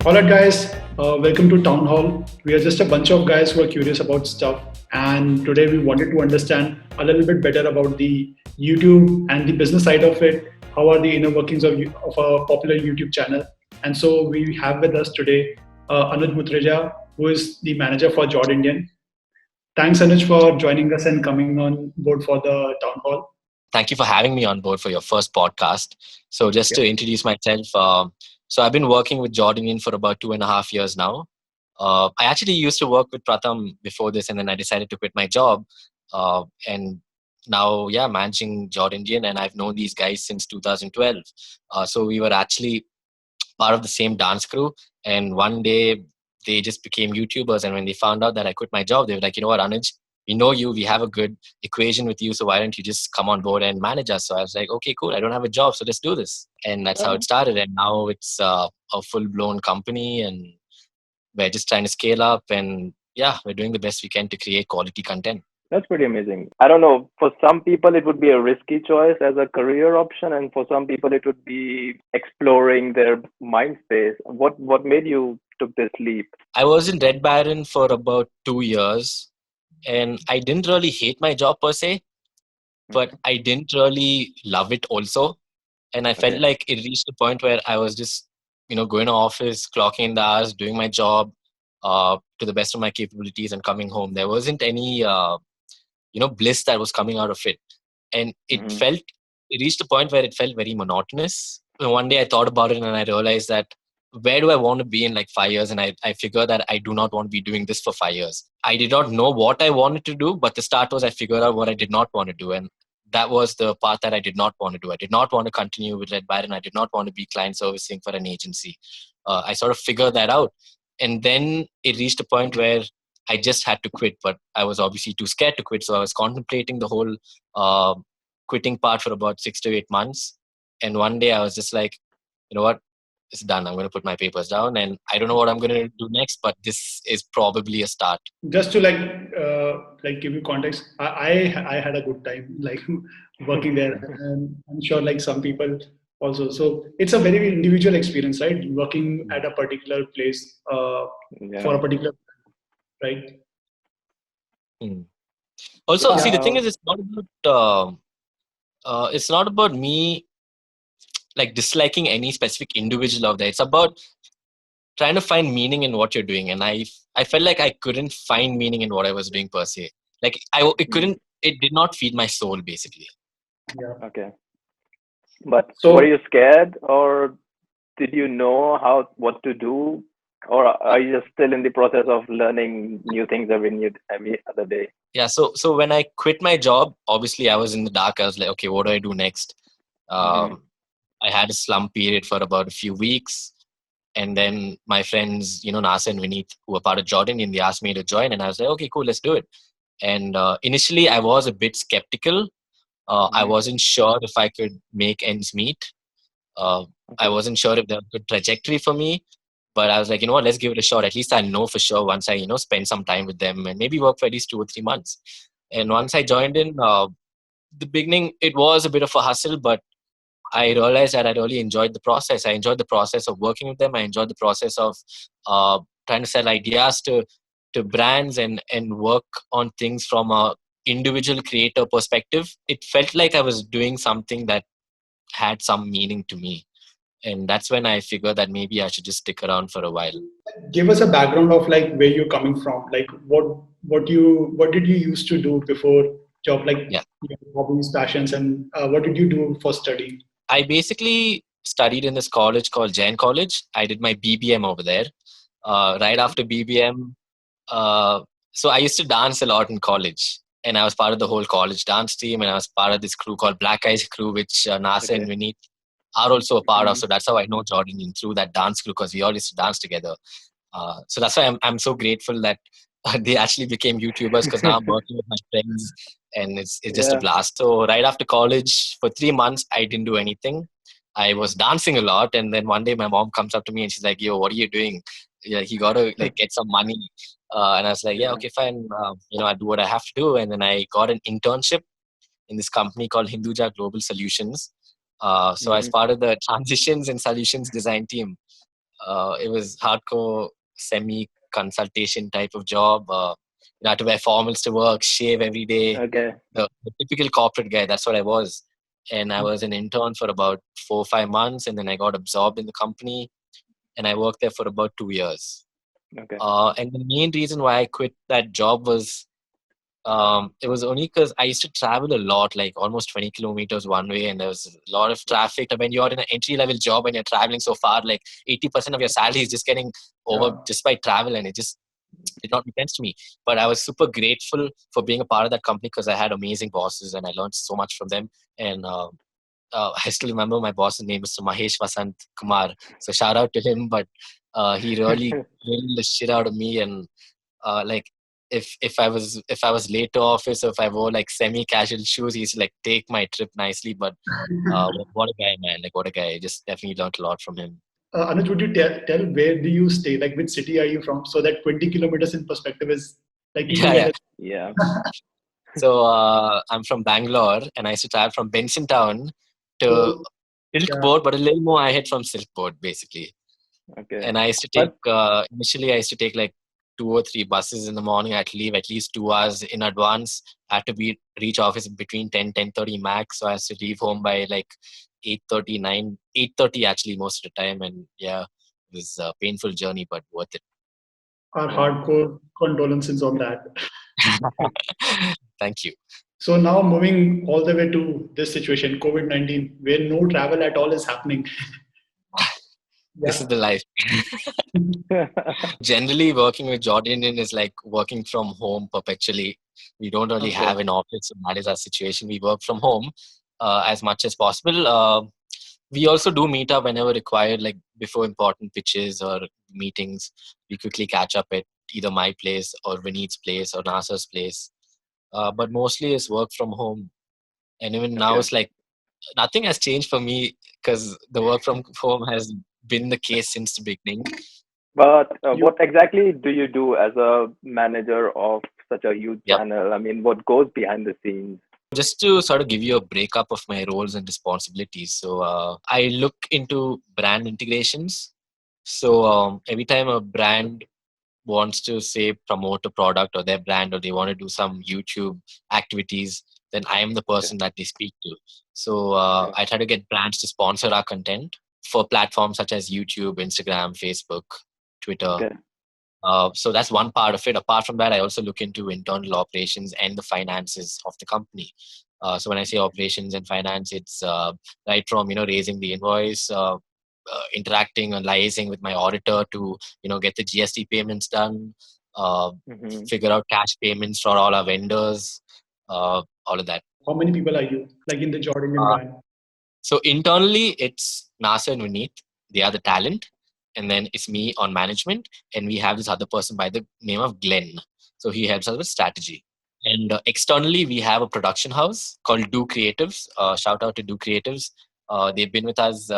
All right, guys, welcome to Town Hall. We are just a bunch of guys who are curious about stuff, and today we wanted to understand a little bit better about the YouTube and the business side of it. How are the inner workings of a popular YouTube channel? And so we have with us today Anuj Muthreja, who is the manager for JordIndian. Thanks, Anuj, for joining us and coming on board for the Town Hall. Thank you for having me on board for your first podcast. So just Yeah. to introduce myself, so I've been working with JordIndian for about 2.5 years now. I actually used to work with Pratham before this, and then I decided to quit my job. And now, yeah, managing JordIndian, and I've known these guys since 2012. So we were actually part of the same dance crew, and one day they just became YouTubers. And when they found out that I quit my job, they were like, you know what, Anuj, we know you, we have a good equation with you, so why don't you just come on board and manage us? So I was like, okay, cool, I don't have a job, so let's do this. And that's how it started. And now it's a full-blown company, and we're just trying to scale up, and yeah, we're doing the best we can to create quality content. That's pretty amazing. I don't know. For some people, it would be a risky choice as a career option, and for some people, it would be exploring their mind space. What made you took this leap? I was in Red Baron for about 2 years, and I didn't really hate my job per se, but I didn't really love it also. And I felt Okay. like it reached a point where I was just, going to office, clocking in the hours, doing my job to the best of my capabilities and coming home. There wasn't any, bliss that was coming out of it. And Hmm. it reached a point where it felt very monotonous. And one day I thought about it and I realized that where do I want to be in like 5 years? And I figured that I do not want to be doing this for 5 years. I did not know what I wanted to do, but the start was I figured out what I did not want to do. And that was the part that I did not want to do. I did not want to continue with Red Baron. I did not want to be client servicing for an agency. I sort of figured that out. And then it reached a point where I just had to quit, but I was obviously too scared to quit. So I was contemplating the whole uh, quitting part for about 6 to 8 months. And one day I was just like, you know what? It's done. I'm going to put my papers down, and I don't know what I'm going to do next, but this is probably a start. Just to give you context, I had a good time like working there, and I'm sure like some people also. So it's a very individual experience, right? Working at a particular place for Yeah. a particular right. Hmm. Also, see, Yeah. the thing Uh, is, it's not about me like disliking any specific individual out there. It's about trying to find meaning in what you're doing, and I felt like I couldn't find meaning in what I was doing per se. Like mm, it did not feed my soul basically. Yeah. okay. But were So you scared, or did you know what to do, or are you just still in the process of learning new things every other day? Yeah, so when I quit my job, obviously I was in the dark. I was like, okay, what do I do next? Hmm. um, I had a slump period for about a few weeks, and then my friends, Nasa and Vineet, who were part of Jordan, and they asked me to join, and I was like, okay, cool, let's do it. And initially I was a bit skeptical. I Hmm. wasn't sure if I could make ends meet. uh, I Okay. wasn't sure if there was a good trajectory for me, but I was like, you know what, let's give it a shot. At least I know for sure once I, spend some time with them and maybe work for at least 2 or 3 months. And once I joined in, the beginning, it was a bit of a hustle, but I realized that I really enjoyed the process. I enjoyed the process of working with them. I enjoyed the process of uh, trying to sell ideas to brands and work on things from a individual creator perspective. It felt like I was doing something that had some meaning to me, and that's when I figured that maybe I should just stick around for a while. give us a background of like where you're coming from, like what did you used to do before job, like Yeah, your hobbies, passions, and what did you do for study? I basically studied in this college called Jain College. I did my BBM over there. Right after BBM, uh, so I used to dance a lot in college, and I was part of the whole college dance team, and I was part of this crew called Black Eyes Crew, which Nasa and Okay. Vineet are also a part of. Hmm. So that's how I know Jordan through that dance crew, because we all used to dance together. So that's why I'm so grateful that they actually became YouTubers, because now I'm working with my friends, and it's just a Yeah. blast. So right after college, for 3 months, I didn't do anything. I was dancing a lot, and then one day my mom comes up to me and she's like, "Yo, what are you doing? Yeah, you gotta like get some money." And I was like, "Yeah, Yeah. okay, fine. I do what I have to do." And then I got an internship in this company called Hinduja Global Solutions. So I was Hmm. part of the transitions and solutions design team. It was hardcore semi consultation type of job. You had to wear formals to work, shave every day. Okay. The typical corporate guy. That's what I was. And I was an intern for about 4 or 5 months, and then I got absorbed in the company, and I worked there for about 2 years. Okay. And the main reason why I quit that job was it was only because I used to travel a lot, like almost 20 kilometers one way, and there was a lot of traffic. And when you're in an entry level job and you're traveling so far, like 80% of your salary is just getting over Yeah. just by travel, and it just did not make sense to me. But I was super grateful for being a part of that company because I had amazing bosses and I learned so much from them. And I still remember my boss's name, Mr. Mahesh Vasant Kumar. So shout out to him. But he really drilled the shit out of me. And like if I was late to office, or if I wore like semi casual shoes, he's like take my trip nicely. But what a guy, man! Like what a guy! I just definitely learned a lot from him. Anuj, would you tell where do you stay? Like, which city are you from? So that 20 kilometers in perspective is like Yeah, easily yeah. understood. Yeah. So I'm from Bangalore, and I used to travel from Benson Town to So, Silk yeah. Board, but a little more ahead from Silk Board, basically. Okay. And I used to take But initially I used to take like 2 or 3 buses in the morning. I had to leave at least 2 hours in advance. I had to be reach office between 10:30 max. So I had to leave home by like 8:30, 8:30 actually most of the time. And yeah, it was a painful journey, but worth it. Our yeah. hardcore condolences on that. Thank you. So now moving all the way to this situation, COVID-19, where no travel at all is happening. This is the Yeah. life. Generally, working with JordIndian is like working from home perpetually. We don't really Okay. have an office, so that is our situation. We work from home as much as possible. We also do meet up whenever required, like before important pitches or meetings. We quickly catch up at either my place or Vineet's place or Nasser's place. But mostly it's work from home. And even now, Okay. it's like nothing has changed for me because the work from home has been the case since the beginning. But You what exactly do you do as a manager of such a huge Yep. channel? I mean, what goes behind the scenes? Just to sort of give you a breakup of my roles and responsibilities. So I look into brand integrations. So every time a brand wants to say promote a product or their brand, or they want to do some YouTube activities, then I am the Okay. person that they speak to. So Okay. I try to get brands to sponsor our content for platforms such as YouTube, Instagram, Facebook, Twitter. Okay. So that's one part of it. Apart from that, I also look into internal operations and the finances of the company. So when I say operations and finance, it's right from raising the invoice, interacting and liaising with my auditor to get the GST payments done, uh, Hmm. figure out cash payments for all our vendors, all of that. how many people are you like in the JordIndian Uh, brand? So internally, it's Nasser and Vineet. They are the talent. And then it's me on management. And we have this other person by the name of Glenn. So he helps us with strategy. And externally, we have a production house called Do Creatives. Shout out to Do Creatives. They've been with us,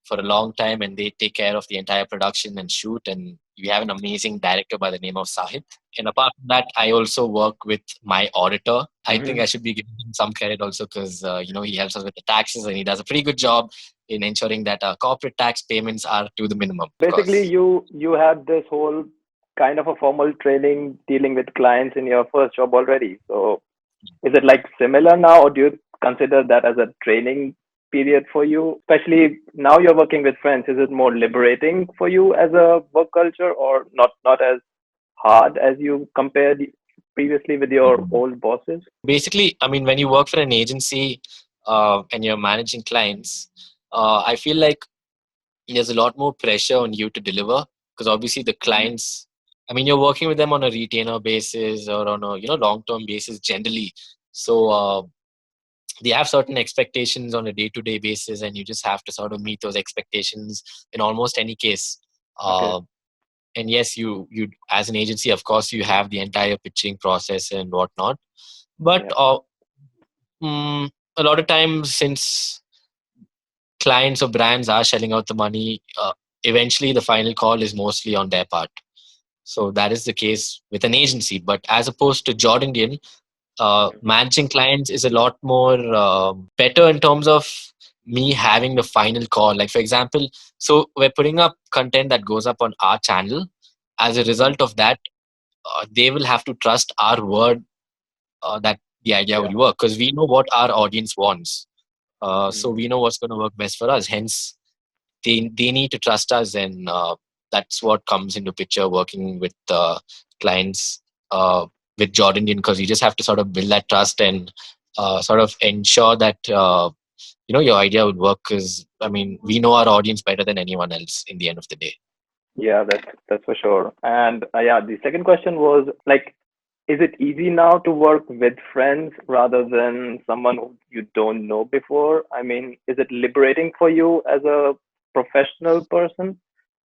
for a long time, and they take care of the entire production and shoot. And we have an amazing director by the name of Sahit. And apart from that, I also work with my auditor. I think Hmm. I should be giving him some credit also because he helps us with the taxes, and he does a pretty good job in ensuring that our corporate tax payments are to the minimum. Of Basically, course. you had this whole kind of a formal training dealing with clients in your first job already. So is it like similar now, or do you consider that as a training period for you? Especially now you're working with friends. Is it more liberating for you as a work culture, or not as hard as you compared previously with your old bosses? Basically, I mean, when you work for an agency and you're managing clients, I feel like there's a lot more pressure on you to deliver because obviously the Mhm. clients, I mean, you're working with them on a retainer basis or on a long-term basis generally. So they have certain expectations on a day-to-day basis, and you just have to sort of meet those expectations in almost any case. Okay. Uh, and yes, you as an agency, of course, you have the entire pitching process and whatnot. But Yeah. a lot of times, since clients or brands are shelling out the money, eventually the final call is mostly on their part. So that is the case with an agency. But as opposed to JordIndian, Mhm. managing clients is a lot more better in terms of me having the final call. Like, for example, so we're putting up content that goes up on our channel. As a result of that, they will have to trust our word that the idea will work, because we know what our audience wants. So we know what's going to work best for us. Hence, they need to trust us, and that's what comes into picture working with clients with JordIndian, because you just have to sort of build that trust and sort of ensure that your idea would work, because I mean, we know our audience better than anyone else in the end of the day. Yeah, that's for sure. And yeah, the second question was like, is it easy now to work with friends rather than someone who you don't know before? I mean, is it liberating for you as a professional person,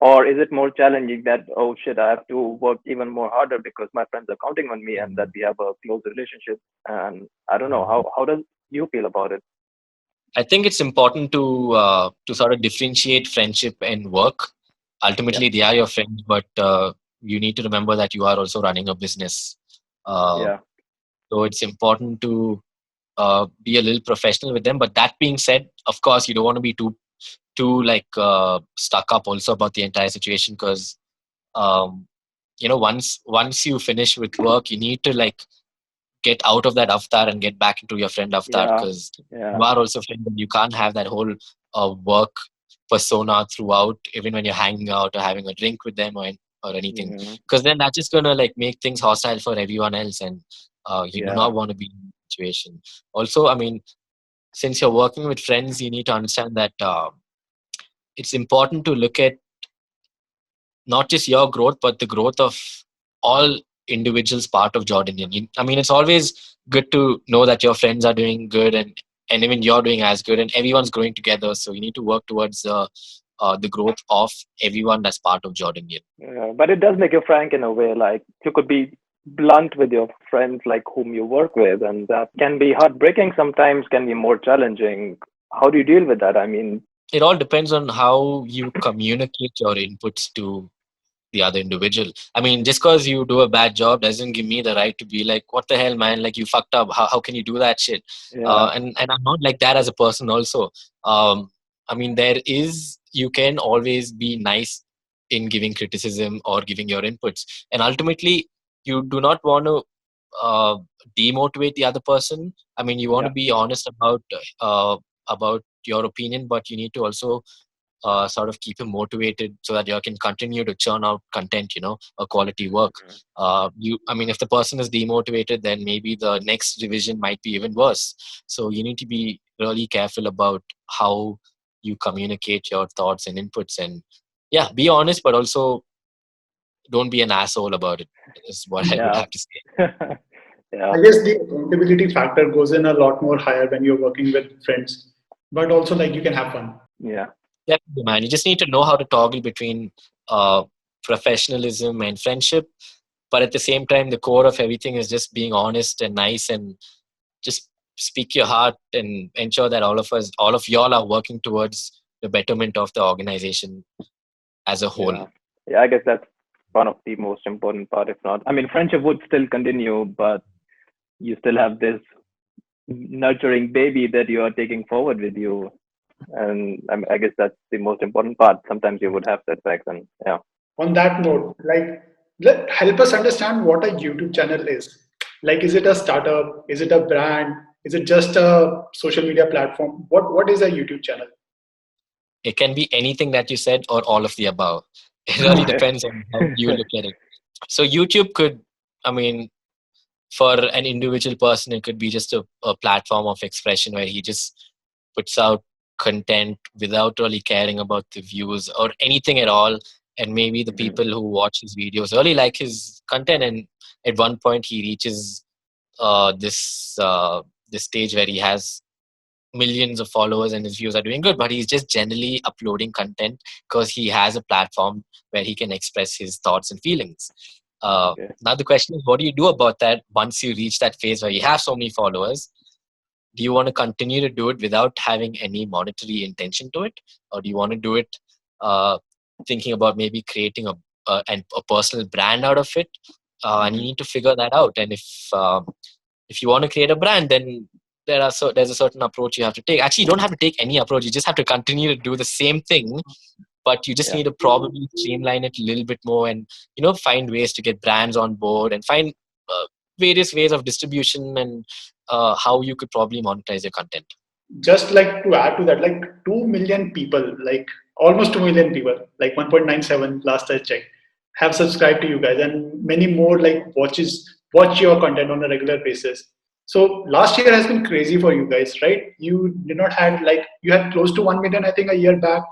or is it more challenging that, oh shit, I have to work even more harder because my friends are counting on me and that we have a close relationship? And I don't know, how does you feel about it? I think it's important to sort of differentiate friendship and work. Yeah, Ultimately, they are your friends, but you need to remember that you are also running a business. Uh, yeah, so it's important to be a little professional with them. But that being said, of course, you don't want to be too like stuck up also about the entire situation, because um, once you finish with work, you need to like get out of that avatar and get back into your friend avatar, yeah, because yeah. you are also friends, and you can't have that whole work persona throughout, even when you're hanging out or having a drink with them, or anything, Hmm. because then that's just gonna like make things hostile for everyone else, and you do Yeah, not want to be in that situation. Also, I mean, since you're working with friends, you need to understand that it's important to look at not just your growth, but the growth of all individuals part of JordIndian. I mean, it's always good to know that your friends are doing good, and even you're doing as good, and everyone's growing together. So you need to work towards the growth of everyone that's part of JordIndian. yeah. But it does make you frank in a way. Like you could be blunt with your friends, like whom you work with, and that can be heartbreaking sometimes, can be more challenging. How do you deal with that? I mean, It all depends on how you communicate your inputs to the other individual. I mean, just because you do a bad job doesn't give me the right to be like, what the hell, man? Like, you fucked up. How can you do that shit? yeah, And I'm not like that as a person also. I mean, you can always be nice in giving criticism or giving your inputs. And ultimately, you do not want to uh, demotivate the other person. I mean, you want yeah, to be honest about your opinion, but you need to also sort of keep him motivated so that you can continue to churn out content, a quality work. I mean, if the person is demotivated, then maybe the next revision might be even worse. So you need to be really careful about how you communicate your thoughts and inputs, and yeah, be honest, but also don't be an asshole about it, is what I would yeah, have to say. yeah, I guess the accountability factor goes in a lot more higher when you're working with friends, but also like you can have fun. yeah, Definitely, man. You just need to know how to toggle between uh, professionalism and friendship. But at the same time, the core of everything is just being honest and nice, and just speak your heart and ensure that all of y'all are working towards the betterment of the organization as a whole. yeah, yeah. I guess that's one of the most important part. If not, I mean, friendship would still continue, but you still have this nurturing baby that you are taking forward with you. And I guess that's the most important part. Sometimes you would have setbacks, and yeah, On that note, like, help us understand what a YouTube channel is. Like, is it a startup? Is it a brand? Is it just a social media platform? What is a YouTube channel? It can be anything that you said or all of the above. It really okay, depends on how you look at it. So YouTube could, I mean, for an individual person, it could be just a platform of expression where he just puts out content without really caring about the views or anything at all. And maybe the hmm, people who watch his videos really like his content. And at one point, he reaches this stage where he has millions of followers and his views are doing good, but he's just generally uploading content because he has a platform where he can express his thoughts and feelings. okay, Now the question is, what do you do about that once you reach that phase where you have so many followers? Do you want to continue to do it without having any monetary intention to it, or do you want to do it uh, thinking about maybe creating a personal brand out of it? And you hmm, need to figure that out. And if you want to create a brand, then there's a certain approach you have to take. Actually, you don't have to take any approach. You just have to continue to do the same thing, but you just need to probably streamline it a little bit more, and find ways to get brands on board, and find various ways of distribution, and how you could probably monetize your content. Just like to add to that, like 2 million people, like almost 2 million people, like 1.97 last I checked, have subscribed to you guys, and many more like watch your content on a regular basis. So last year has been crazy for you guys, right? You did not had like you had close to 1 million, I think, a year back.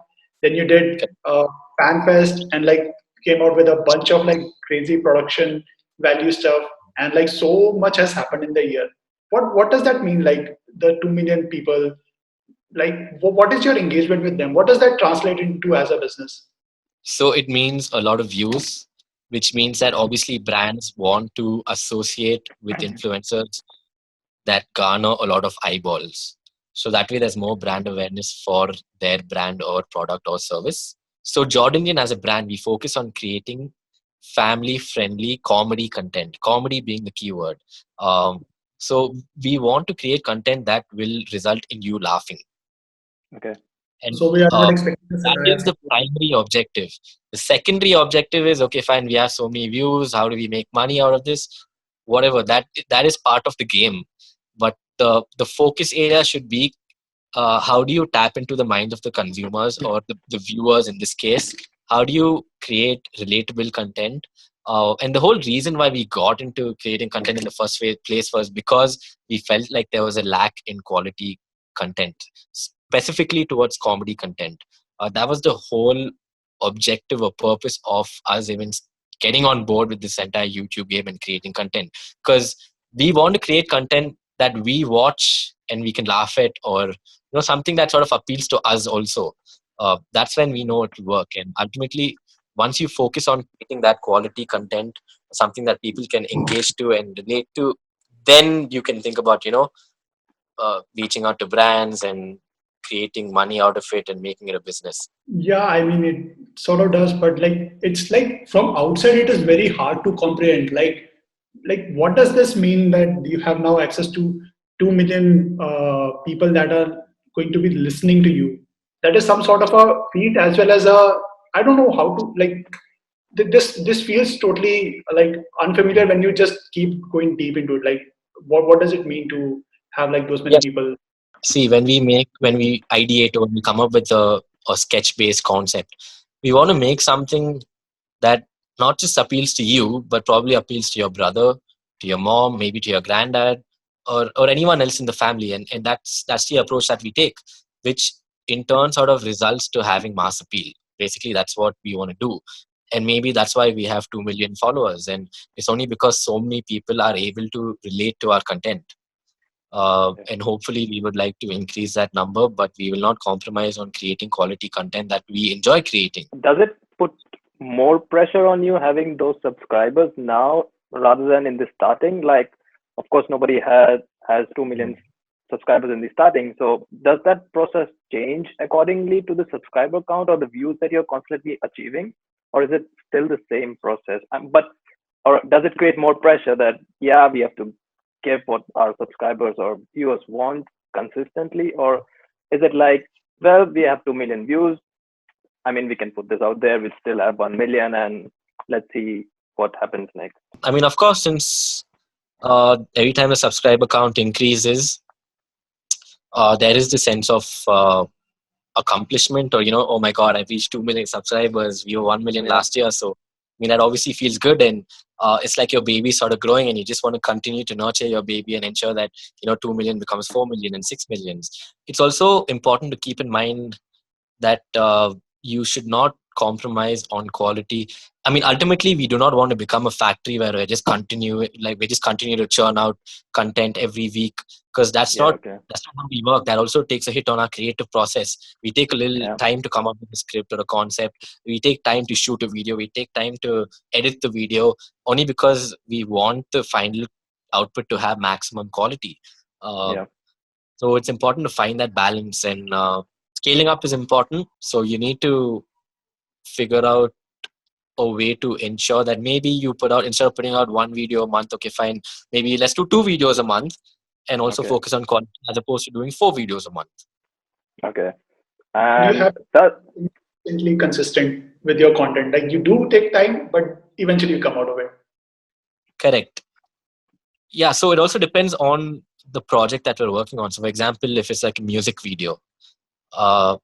Then you did Fan Fest and like came out with a bunch of like crazy production value stuff, and like so much has happened in the year. What does that mean? Like the 2 million people, like what is your engagement with them? What does that translate into as a business? So it means a lot of views, which means that obviously brands want to associate with influencers that garner a lot of eyeballs. So that way there's more brand awareness for their brand or product or service. So JordIndian as a brand, we focus on creating family friendly comedy content, comedy being the keyword. So we want to create content that will result in you laughing. Okay. And So we are not expecting a that is satire. the primary objective. The secondary objective is, okay, fine, we have so many views. How do we make money out of this? Whatever, that is part of the game. But the focus area should be, how do you tap into the minds of the consumers or the viewers in this case? How do you create relatable content? And the whole reason why we got into creating content in the first place was because we felt like there was a lack in quality content, specifically towards comedy content. That was the whole objective or purpose of us even getting on board with this entire YouTube game and creating content. Because we want to create content that we watch and we can laugh at, or something that sort of appeals to us also. That's when we know it will work. And ultimately, once you focus on creating that quality content, something that people can engage to and relate to, then you can think about reaching out to brands and creating money out of it and making it a business. Yeah, I mean it sort of does, but like it's like from outside it is very hard to comprehend. Like what does this mean that you have now access to 2 million people that are going to be listening to you? That is some sort of a feat as well as a, I don't know how to like this feels totally like unfamiliar when you just keep going deep into it. Like what does it mean to have like those many Yes. people? See, when we ideate or we come up with a sketch-based concept, we want to make something that not just appeals to you, but probably appeals to your brother, to your mom, maybe to your granddad, or anyone else in the family. And that's the approach that we take, which in turn sort of results to having mass appeal. Basically, that's what we want to do. And maybe that's why we have 2 million followers. And it's only because so many people are able to relate to our content. And hopefully we would like to increase that number, but we will not compromise on creating quality content that we enjoy creating. Does it put more pressure on you having those subscribers now rather than in the starting? Like, of course, nobody has 2 million subscribers in the starting. So does that process change accordingly to the subscriber count or the views that you're constantly achieving? Or is it still the same process? Or does it create more pressure that, yeah, we have to give what our subscribers or viewers want consistently? Or is it like, well, we have 2 million views. I mean, we can put this out there. We still have 1 million and let's see what happens next. I mean, of course, since every time the subscriber count increases, there is the sense of accomplishment, or oh my god, I've reached 2 million subscribers. We were 1 million last year. So I mean, that obviously feels good, and it's like your baby sort of growing, and you just want to continue to nurture your baby and ensure that 2 million becomes 4 million and 6 millions. It's also important to keep in mind that you should not compromise on quality. I mean, ultimately, we do not want to become a factory where we just continue to churn out content every week, because that's not how we work. That also takes a hit on our creative process. We take a little time to come up with a script or a concept. We take time to shoot a video. We take time to edit the video, only because we want the final output to have maximum quality. So it's important to find that balance, and scaling up is important. So you need to figure out a way to ensure that maybe you put out, instead of putting out one video a month, okay, fine, maybe let's do 2 videos a month, and also Okay. focus on quality as opposed to doing 4 videos a month. Okay. And you And have that instantly consistent with your content. Like you do take time, but eventually you come out of it. Correct. Yeah, so it also depends on the project that we're working on. So for example, if it's like a music video, uh,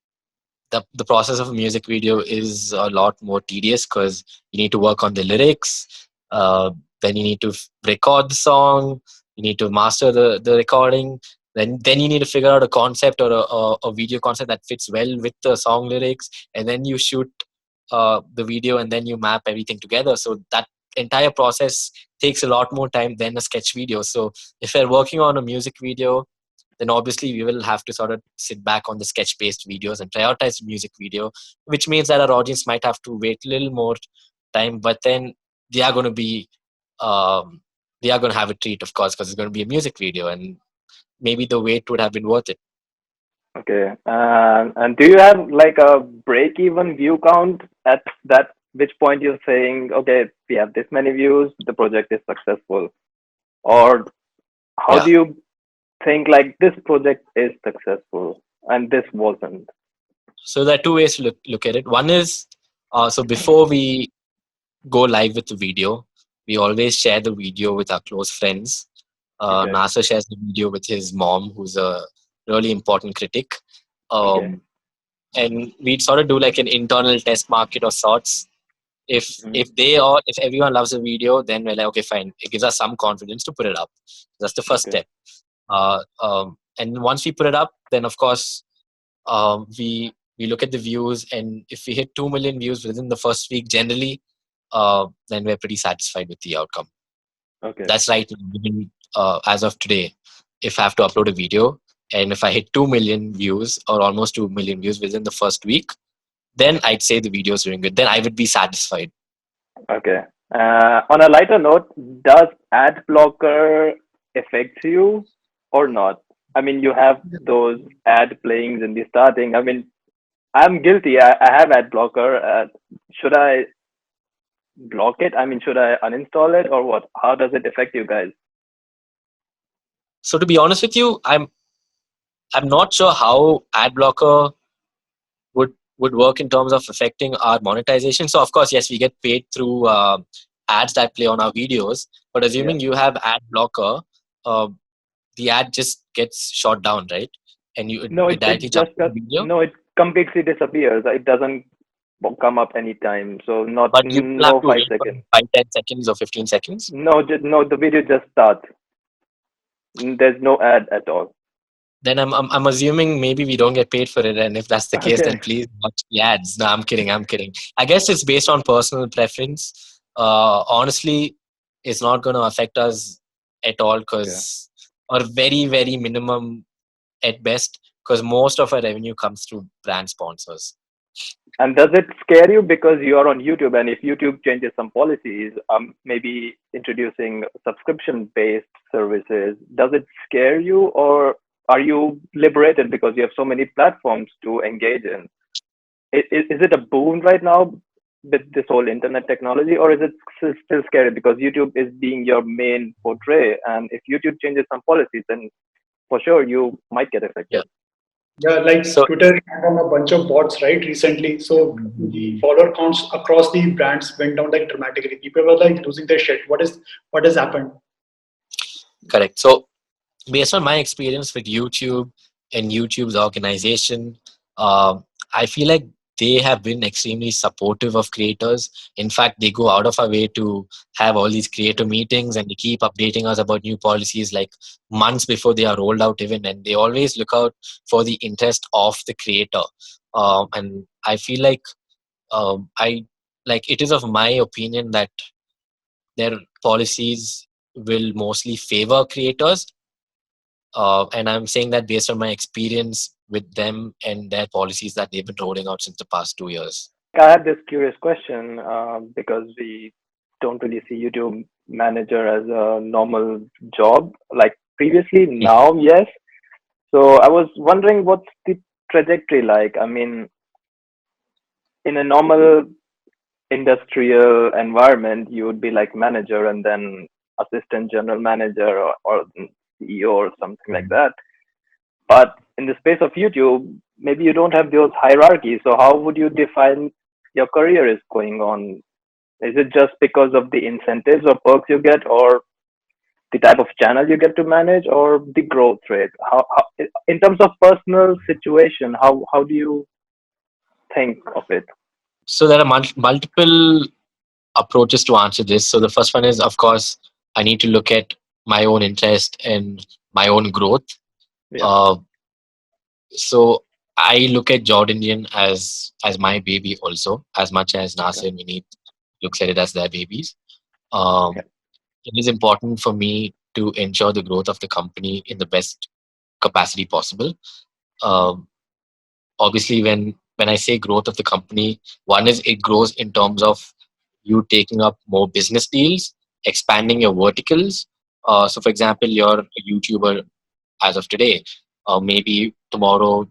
the process of a music video is a lot more tedious because you need to work on the lyrics, then you need to record the song, you need to master the recording, then you need to figure out a concept or a video concept that fits well with the song lyrics, and then you shoot the video, and then you map everything together. So that entire process takes a lot more time than a sketch video. So if you're working on a music video, then obviously we will have to sort of sit back on the sketch based videos and prioritize the music video, which means that our audience might have to wait a little more time, but then they are going to be um, they are going to have a treat, of course, because it's going to be a music video, and maybe the wait would have been worth it. okay. And do you have like a break even view count at that which point you're saying, okay, we have this many views, the project is successful? Or how Yeah, do you think like this project is successful and this wasn't? so there are two ways to look at it. One is, so before we go live with the video, we always share the video with our close friends. Okay. Nasa shares the video with his mom, who's a really important critic. Okay. Um, and we'd sort of do like an internal test market of sorts. Hmm. If everyone loves a video, then we're like, okay, fine. It gives us some confidence to put it up. That's the first Okay. step. And once we put it up, then of course we look at the views, and if we hit 2 million views within the first week, generally, then we're pretty satisfied with the outcome. Okay. That's right. Even, as of today, if I have to upload a video, and if I hit 2 million views or almost 2 million views within the first week, then I'd say the video is doing good. Then I would be satisfied. Okay. On a lighter note, does ad blocker affect you or not? I mean, you have those ad playings in the starting. I mean, I'm guilty. I have ad blocker. Should I block it? I mean, should I uninstall it or what? How does it affect you guys? So to be honest with you, I'm not sure how ad blocker would work in terms of affecting our monetization. So of course, yes, we get paid through ads that play on our videos. But Yeah. assuming you have ad blocker, uh, the ad just gets shot down, right? And No, it directly it jumps just to the video. no, it completely disappears. It doesn't come up anytime. So not But you still have no to 5 seconds. wait for 5, 10 seconds or 15 seconds. No, no, the video just starts. There's no ad at all. Then I'm assuming maybe we don't get paid for it, and if that's the case, Okay. then please watch the ads. No, I'm kidding. I'm kidding. I guess it's based on personal preference. Honestly, it's not going to affect us at all, Okay. because, or very very minimum at best, because most of our revenue comes through brand sponsors. And does it scare you because you are on YouTube, and if YouTube changes some policies, maybe introducing subscription-based services, does it scare you, or are you liberated because you have so many platforms to engage in? Is it a boon right now with this whole internet technology, or is it still scary because YouTube is being your main portray, and if YouTube changes some policies, then for sure you might get Yeah. affected. Yeah, like So Twitter had on a bunch of bots, right, recently. So the follower counts across the brands went down like dramatically. People were like losing their shit. What has happened? correct. So based on my experience with YouTube and YouTube's organization, I feel like they have been extremely supportive of creators. In fact, they go out of our way to have all these creator meetings, and they keep updating us about new policies like months before they are rolled out even, and they always look out for the interest of the creator. And I feel like I like it is of my opinion that their policies will mostly favor creators, and I'm saying that based on my experience with them and their policies that they've been rolling out since the past 2 years. I have this curious question because we don't really see YouTube manager as a normal job like previously. Now, yes. So I was wondering what's the trajectory like? I mean, in a normal industrial environment, you would be like manager and then assistant general manager or CEO or something like that. But in the space of YouTube, maybe you don't have those hierarchies. So how would you define your career is going on? Is it just because of the incentives or perks you get, or the type of channel you get to manage, or the growth rate? How in terms of personal situation, how do you think of it? So there are multiple approaches to answer this. So the first one is, of course, I need to look at my own interest and my own growth. Yeah. Uh, so I look at JordIndian as my baby also, as much as Nasir and Vineet looks at it as their babies. Okay. It is important for me to ensure the growth of the company in the best capacity possible. Um, Obviously, when I say growth of the company, one is it grows in terms of you taking up more business deals, expanding your verticals. So, for example, you're a YouTuber as of today. Maybe tomorrow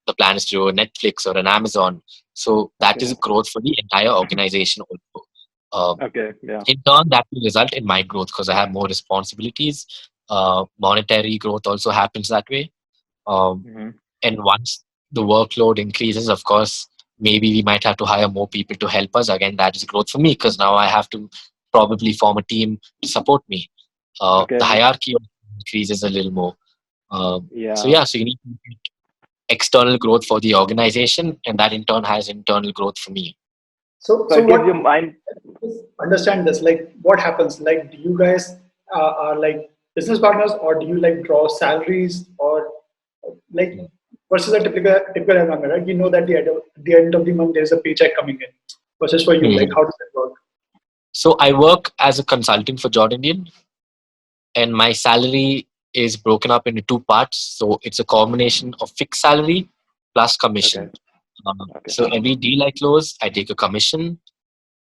the plan is to do a Netflix or an Amazon. So that is Okay. growth for the entire organization also. Okay. Yeah. In turn, that will result in my growth because I have more responsibilities. Monetary growth also happens that way. Um, Hmm. and once the workload increases, of course, maybe we might have to hire more people to help us. Again, that is growth for me because now I have to probably form a team to support me. The Okay. hierarchy increases a little more. So Yeah. yeah, so you need to get external growth for the organization, and that in turn has internal growth for me. So So it gives what you mind. understand this? Like, what happens? Like, do you guys are like business partners, or do you like draw salaries, or like versus a typical environment? Right? You know that the end of the month there's a paycheck coming in. Versus for you, like Mhm. how does it work? So I work as a consultant for JordIndian, and my salary is broken up into two parts. So it's a combination of fixed salary plus Okay. commission. Okay. So every deal I close, I take a commission,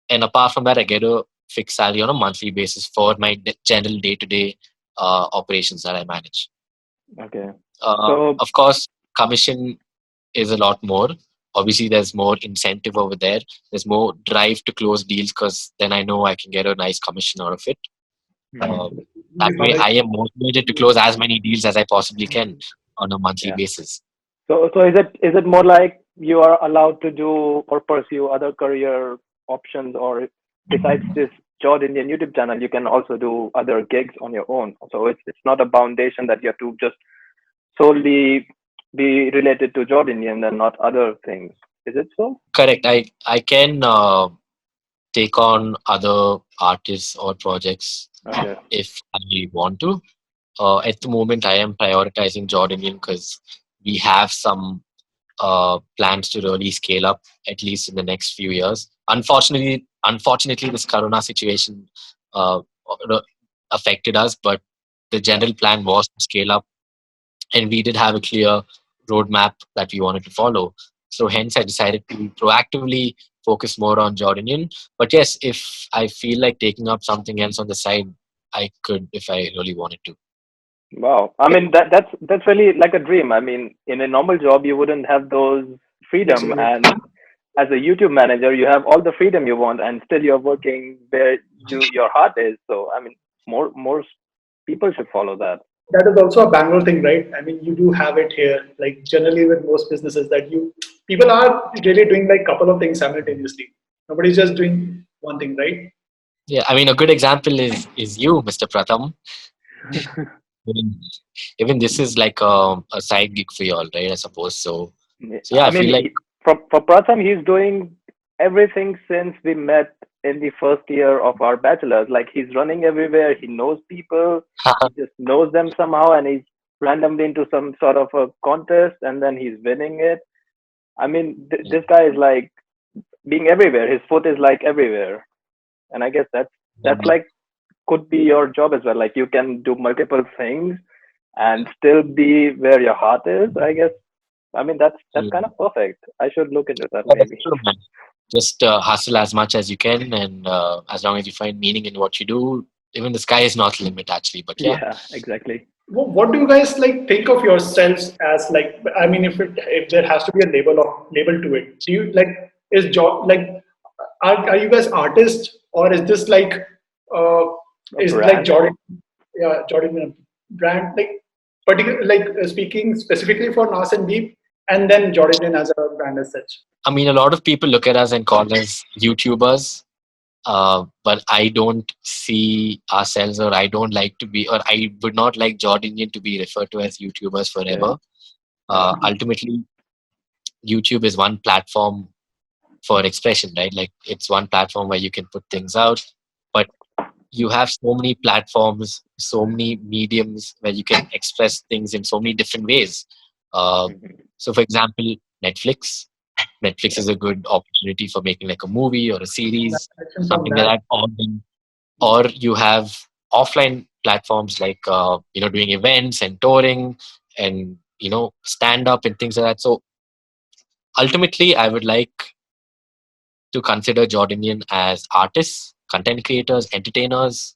and apart from that, I get a fixed salary on a monthly basis for my general day-to-day operations that I manage. Okay. So Of course, commission is a lot more. Obviously, there's more incentive over there. There's more drive to close deals because then I know I can get a nice commission out of it. mhm. Uh, that way, I am motivated to close as many deals as I possibly can on a monthly Yeah. basis. So is it more like you are allowed to do or pursue other career options, or besides this JordIndian YouTube channel, you can also do other gigs on your own. So it's not a foundation that you have to just solely be related to JordIndian and not other things. Is it so? Correct. I can take on other artists or projects Okay. if I want to. At the moment, I am prioritizing JordIndian because we have some plans to really scale up at least in the next few years. Unfortunately, this Corona situation uh, affected us, but the Yeah. general plan was to scale up, and we did have a clear roadmap that we wanted to follow. So hence, I decided to proactively focus more on JordIndian. But yes, if I feel like taking up something else on the side, I could if I really wanted to. Wow. I mean that's really like a dream. I mean, in a normal job you wouldn't have those freedom, Flexibility. and as a YouTube manager you have all the freedom you want, and still you're working where your heart is. So I mean, more people should follow that. That is also a Bangalore thing, right? I mean, you do have it here. Like generally with most businesses, that you people are really doing like couple of things simultaneously. Nobody's just doing one thing, right? Yeah, I mean, a good example is you, Mr. Pratham. Even even this is like a side gig for you all, right? I suppose so. So yeah, I I mean, feel like for Pratham, he's doing everything since we met in the first year of our bachelor's. Like he's running everywhere. He knows people. He just knows them somehow, and he's randomly into some sort of a contest, and then he's winning it. I mean, this guy is like being everywhere. His foot is like everywhere, and I guess that's like could be your job as well. Like you can do multiple things and still be where your heart is. I guess. I mean, that's kind of perfect. I should look into that yeah, that's maybe. true, man. Just hustle as much as you can, and as long as you find meaning in what you do, even the sky is not the limit, actually. But yeah, Yeah, exactly. What do you guys like think of yourselves as like? I mean, if there has to be a label to it, do you like is job like are you guys artists, or is this like uh A is like brand. Jordan? Yeah, Jordan. brand, like particular, like speaking specifically for Nas and Deep, and then JordIndian as a brand as such? I mean, a lot of people look at us and call us YouTubers, but I don't see ourselves, or I don't like to be, or I would not like JordIndian to be referred to as YouTubers Okay. forever. Yeah. Ultimately, YouTube is one platform for expression, right? Like it's one platform where you can put things out, but you have so many platforms, so many mediums where you can express things in so many different ways. Uh, Mhm. so, for example, Netflix. Netflix Yeah. is a good opportunity for making like a movie or a Yeah, series, questions on something like that. that. Or you have offline platforms like doing events and touring and stand up and things like that. So ultimately, I would like to consider Jordanian as artists, content creators, entertainers,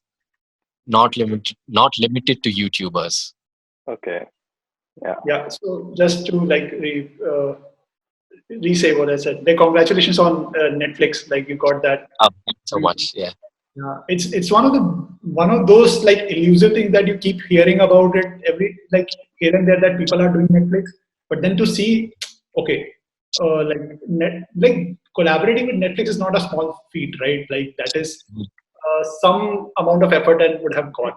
not limited to YouTubers. Okay. Yeah. Yeah. So just to like re-say what I said. Like congratulations on Netflix. Like you got that. Thank you so much. Yeah. Yeah, it's one of those like elusive things that you keep hearing about it every like here and there that people are doing Netflix, but then to see, okay, like collaborating with Netflix is not a small feat, right? Like that is some amount of effort and would have gone.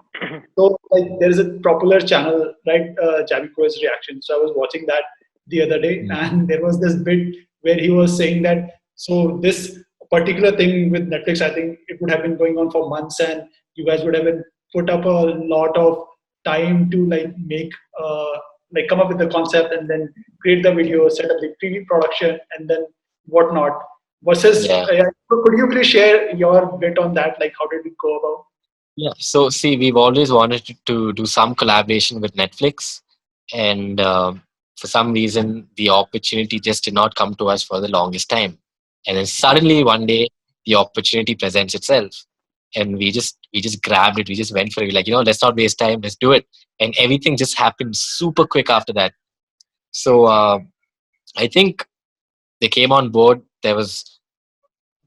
So like there is a popular channel, right? Javiko's reaction. So I was watching that the other day, Mm. and there was this bit where he was saying that so this particular thing with Netflix, I think it would have been going on for months, and you guys would have been put up a lot of time to like come up with the concept and then create the video, set up the pre-production, and then whatnot. Versus, Yeah. could you please share your bit on that? Like, how did it go about? Yeah. So, see, we've always wanted to do some collaboration with Netflix, and for some reason, the opportunity just did not come to us for the longest time. And then suddenly, one day, the opportunity presents itself, and we just grabbed it. We just went for it. Like, let's not waste time. Let's do it. And everything just happened super quick after that. So, I think they came on board.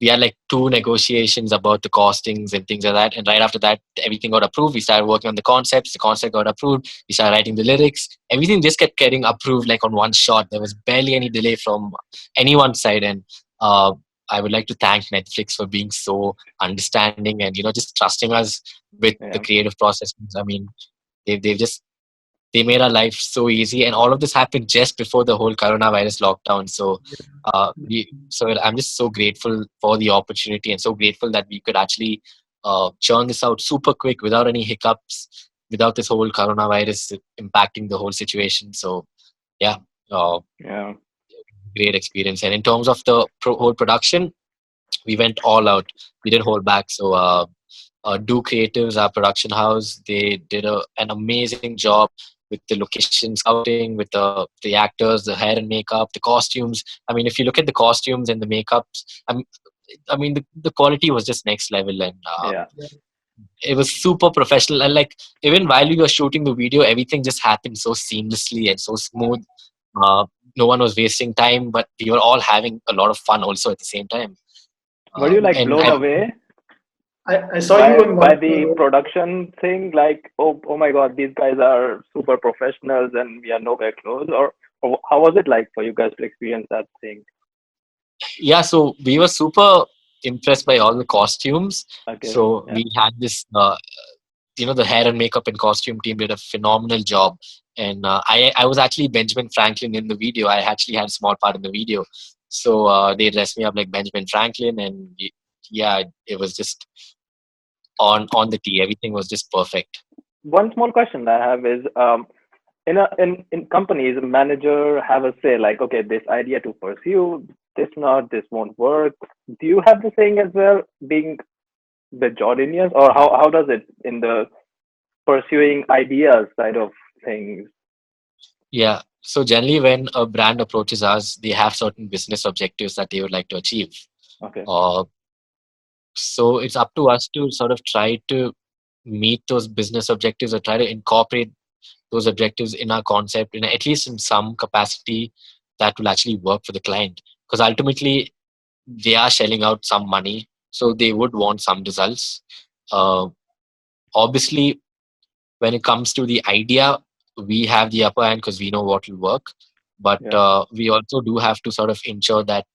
We had like two negotiations about the costings and things like that. And right after that, everything got approved. We started working on the concepts. The concept got approved. We started writing the lyrics. Everything just kept getting approved like on one shot. There was barely any delay from anyone's side. And uh, I would like to thank Netflix for being so understanding and just trusting us with the Yeah. creative process. I mean, they made our life so easy, and all of this happened just before the whole coronavirus lockdown. So I'm just so grateful for the opportunity, and so grateful that we could actually churn this out super quick without any hiccups, without this whole coronavirus impacting the whole situation. So yeah, uh, Yeah. great experience. And in terms of the whole production, we went all out. We didn't hold back. So Do Creatives, our production house, they did an amazing job with the location scouting, with the actors, the hair and makeup, the costumes. I mean, if you look at the costumes and the makeups, I mean, the quality was just next level, and Yeah. it was super professional. And like even while we were shooting the video, everything just happened so seamlessly and so smooth. Uh, no one was wasting time, but we were all having a lot of fun also at the same time. Were you like And blown away I saw you on one. by the production thing? Like, oh my God, these guys are super professionals, and we are nowhere close. Or how was it like for you guys to experience that thing? Yeah, so we were super impressed by all the costumes. Okay. So Yeah. we had this, the hair and makeup and costume team did a phenomenal job. And I was actually Benjamin Franklin in the video. I actually had a small part in the video. So they dressed me up like Benjamin Franklin, and yeah, it was just on the tee. Everything was just perfect. One small question I have is, in companies, a manager have a say like, okay, this idea to pursue, this won't work. Do you have the saying as well, being the Jordanians, or how does it in the pursuing ideas side of things? Yeah. So generally, when a brand approaches us, they have certain business objectives that they would like to achieve. Okay. Uh, So it's up to us to sort of try to meet those business objectives or try to incorporate those objectives in our concept, in at least in some capacity that will actually work for the client. Because ultimately, they are shelling out some money, so they would want some results. Uh, Obviously, when it comes to the idea, we have the upper hand because we know what will work. But we also do have to sort of ensure that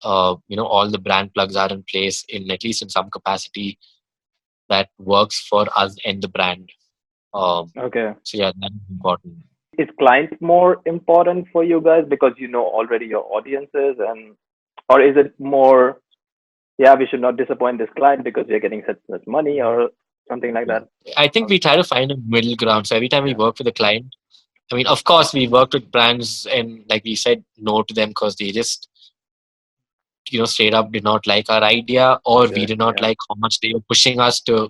all the brand plugs are in place in at least in some capacity that works for us and the brand. Okay. So yeah, that's important. Is clients more important for you guys because you know already your audiences, and or is it more, yeah, we should not disappoint this client because we're getting such much money or something like Yeah. that? I think we try to find a middle ground. So every time we Yeah. work with a client, I mean, of course, we worked with brands and like we said no to them because they just straight up did not like our idea, or we Okay. did not Yeah. like how much they were pushing us to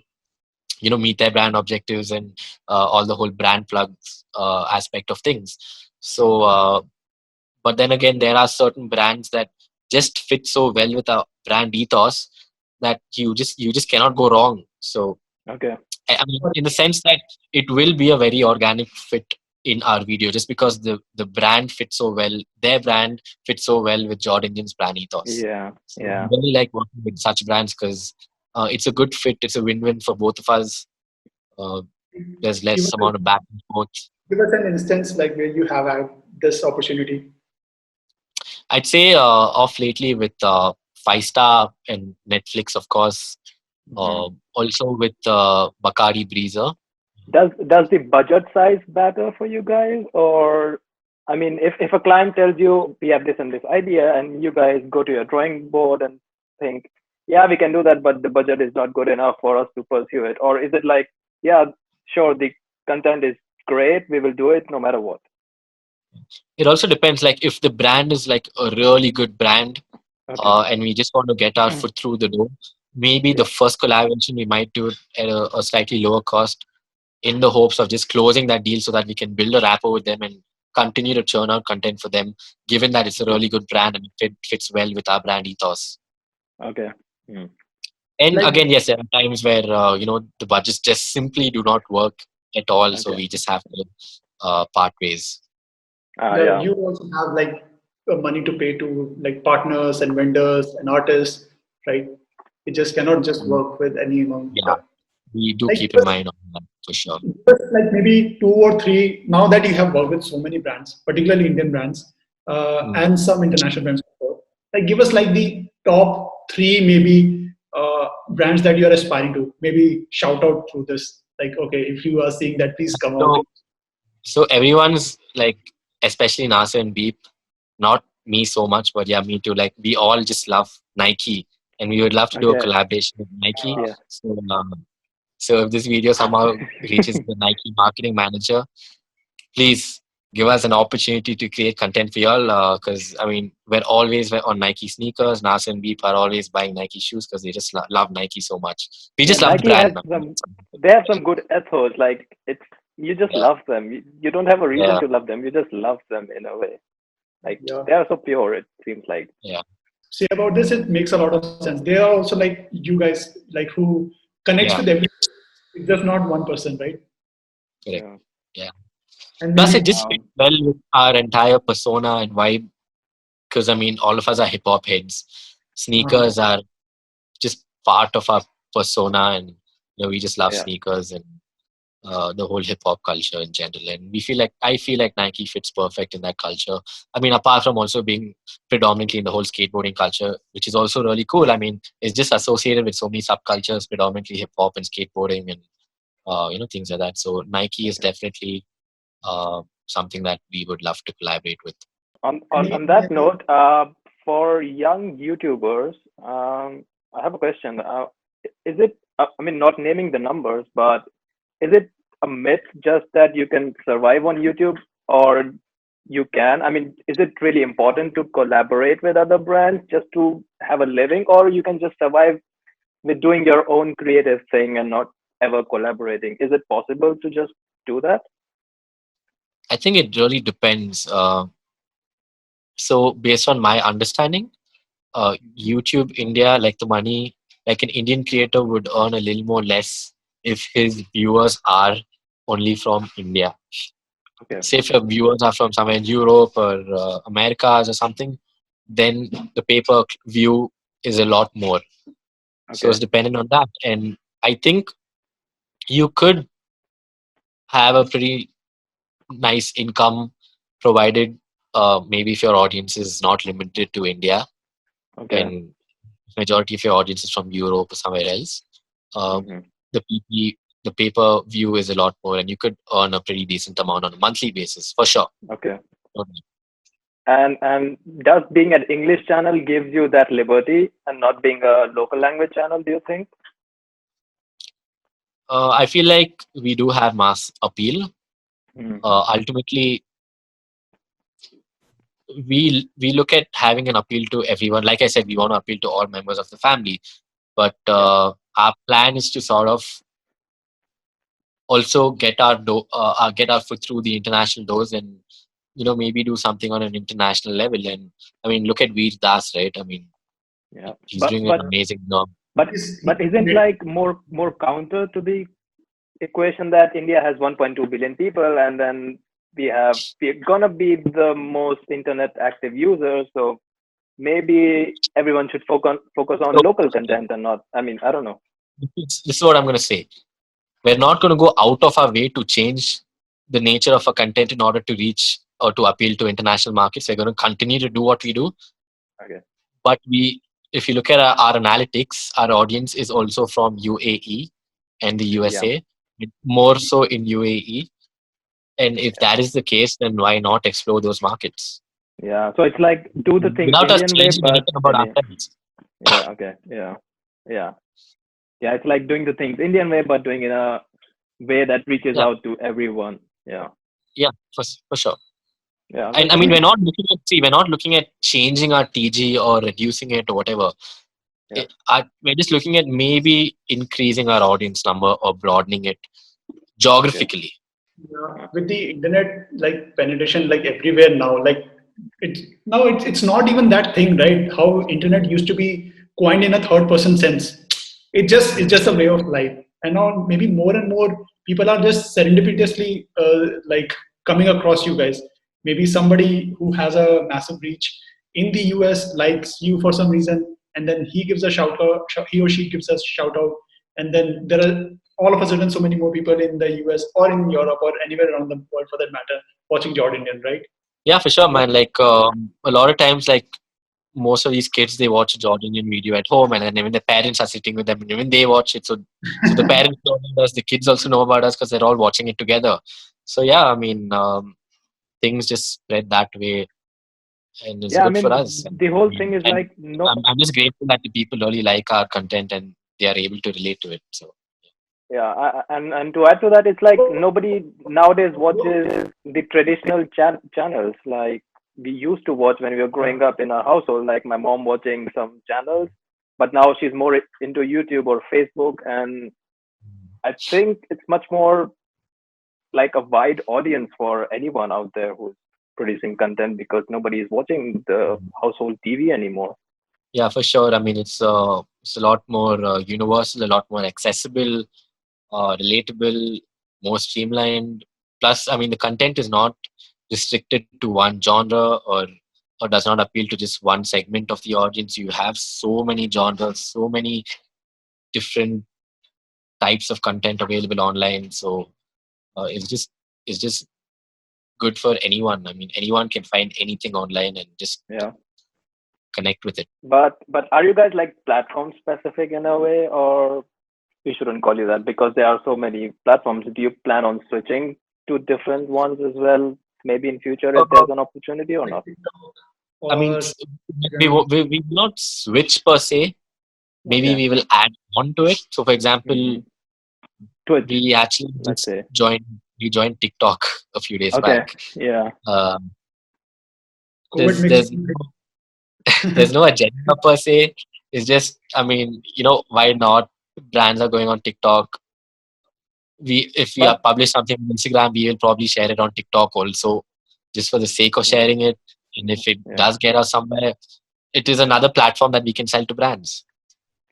meet their brand objectives and all the whole brand plugs aspect of things. So but then again, there are certain brands that just fit so well with our brand ethos that you just cannot go wrong. So Okay. I mean, in the sense that it will be a very organic fit in our video, just because the brand fits so well, their brand fits so well with JordIndian's brand ethos. Yeah. So I Yeah. really like working with such brands because it's a good fit. It's a win-win for both of us. Uh, there's Give less us, amount of back and forth. give us an instance like where you have had this opportunity. I'd say off lately with Five Star and Netflix, of course. Hmm. Also with Bakari Breezer. Does the budget size matter for you guys, or I mean, if a client tells you we have this and this idea, and you guys go to your drawing board and think, yeah, we can do that, but the budget is not good enough for us to pursue it, or is it like, yeah, sure, the content is great, we will do it no matter what? It also depends, like if the brand is like a really good brand, Okay. and we just want to get our foot through the door, maybe the Yeah. first collaboration we might do it at a slightly lower cost, in the hopes of just closing that deal so that we can build a rapport with them and continue to churn out content for them, given that it's a Okay. really good brand and it fits well with our brand ethos. Okay. Hmm. And Like again, yes, there are times where the budgets just simply do not work at all, so Okay. we just have to part ways. Yeah. you also have like money to pay to like partners and vendors and artists, right? It just cannot just Mm, work with any amount. yeah, we do Like keep in mind on that for sure. just like maybe two or three. Now that you have worked with so many brands, particularly Indian brands Mm. and some international brands, like give us like the top three maybe brands that you are aspiring to. Maybe shout out through this. Like okay, if you are seeing that, please come out. So, so everyone's like, especially Nasa and Beep, not me so much, but yeah, me too. Like we all just love Nike, and we would love to do a Okay. collaboration with Nike. Yeah. So if this video somehow reaches the Nike marketing manager, please give us an opportunity to create content for y'all. Because I mean, we're always on Nike sneakers. Nas and Beep are always buying Nike shoes because they just love Nike so much. We Yeah, just love the Nike has brand, man. some. They have some good ethos. Like it's you just Yeah, love them. You don't have a reason yeah, to love them. You just love them in a way. Like Yeah. they are so pure. It seems like. yeah, Say about this, it makes a lot of sense. They are also like you guys, like who connects yeah. with every. It's just not one person, right? Correct. Yeah. Yeah. And Plus, maybe it just fits well with our entire persona and vibe. Because I mean, all of us are hip hop heads. Sneakers are just part of our persona, and we just love Yeah. sneakers and the whole hip hop culture in general. And I feel like Nike fits perfect in that culture. I mean, apart from also being predominantly in the whole skateboarding culture, which is also really cool. I mean, it's just associated with so many subcultures, predominantly hip hop and skateboarding and things like that. So Nike is Okay. definitely something that we would love to collaborate with. On that note, for young YouTubers, I have a question. Is it? I mean, not naming the numbers, but is it a myth just that you can survive on YouTube, or you can? I mean, is it really important to collaborate with other brands just to have a living, or you can just survive with doing your own creative thing and not ever collaborating? Is it possible to just do that? I think it really depends. So based on my understanding, YouTube India, like the money, like an Indian creator would earn a little more less if his viewers are only from India. Okay. Say if your viewers are from somewhere in Europe or Americas or something, then the pay-per view is a lot more. So Okay. it's dependent on that. And I think you could have a pretty nice income provided. Maybe if your audience is not limited to India, Okay. and majority of your audience is from Europe or somewhere else, uh, Hmm. the PP, the paper view is a lot more, and you could earn a pretty decent amount on a monthly basis for sure. Okay. And does being an English channel gives you that liberty and not being a local language channel, do you think? I feel like we do have mass appeal. Mm. Ultimately, we look at having an appeal to everyone. Like I said, we want to appeal to all members of the family, but Yeah. our plan is to sort of also get our foot through the international doors, and maybe do something on an international level. And I mean, look at Veer Das, right? I mean, Yeah. he's But doing an but amazing but He's but isn't great. like more counter to the equation that India has 1.2 billion people, and then we're gonna be the most internet active users. So maybe everyone should focus on So, local content and not. I mean, I don't know. this is what I'm going to say. We're not going to go out of our way to change the nature of our content in order to reach or to appeal to international markets. We're going to continue to do what we do, Okay. but if you look at our analytics, our audience is also from UAE and the Yeah. USA, more so in UAE. And if Yeah. that is the case, then why not explore those markets Yeah. So it's like do the things without us Indian way, changing but anything about in a ourselves? yeah. Okay. Yeah. Yeah. Yeah. It's like doing the things Indian way, but doing in a way that reaches Yeah, out to everyone. Yeah. yeah, for sure. Yeah. And That's I mean, amazing. we're not looking at changing our TG or reducing it or whatever. Yeah. We're just looking at maybe increasing our audience number or broadening it Okay. geographically. Yeah, Yeah. with the internet like penetration like everywhere now, like it's not even that thing, right? How internet used to be coined in a third person sense. It's just a way of life, and now maybe more and more people are just serendipitously like coming across you guys. Maybe somebody who has a massive reach in the US likes you for some reason, and then he gives a shout out, he or she gives a shout out, and then there are all of a sudden so many more people in the US or in Europe or anywhere around the world for that matter watching JordIndian, right? Yeah, for sure, Yeah. man. Like a lot of times, like most of these kids, they watch a Jordanian video at home, and then even the parents are sitting with them, and even they watch it. So the parents know about us, the kids also know about us because they're all watching it together. So yeah, I mean, things just spread that way, and it's Yeah. I good for mean, us. the whole And, thing is and like no. I'm just grateful that the people really like our content and they are able to relate to it. So Yeah. And to add to that, it's like nobody nowadays watches the traditional channels like we used to watch when we were growing up in our household. Like my mom watching some channels, but now she's more into YouTube or Facebook, and I think it's much more like a wide audience for anyone out there who's producing content because nobody is watching the household TV anymore. yeah, for sure. I mean, it's a lot more universal, a lot more accessible, relatable, more streamlined. Plus, I mean, the content is not restricted to one genre or does not appeal to just one segment of the audience. You have so many genres, so many different types of content available online. So it's just good for anyone. I mean, anyone can find anything online and just Yeah. connect with it. But are you guys like platform specific in a way, or we shouldn't call you that because there are so many platforms? Do you plan on switching to different ones as well? Maybe in future if Uh, there's an opportunity or Like not. TikTok I mean, or we will not switch per se. Maybe Okay. we will add on to it. So, for Hmm. example, Twitch, we actually let's just say. joined TikTok a few days Okay. back. Yeah. Um, COVID makes it there's easy. no, there's no agenda per se. It's just, I mean, why not? Brands are going on TikTok. If we But publish something on Instagram, we will probably share it on TikTok also, just for the sake of yeah. sharing it. And if it Yeah. does get us somewhere, it is another platform that we can sell to brands.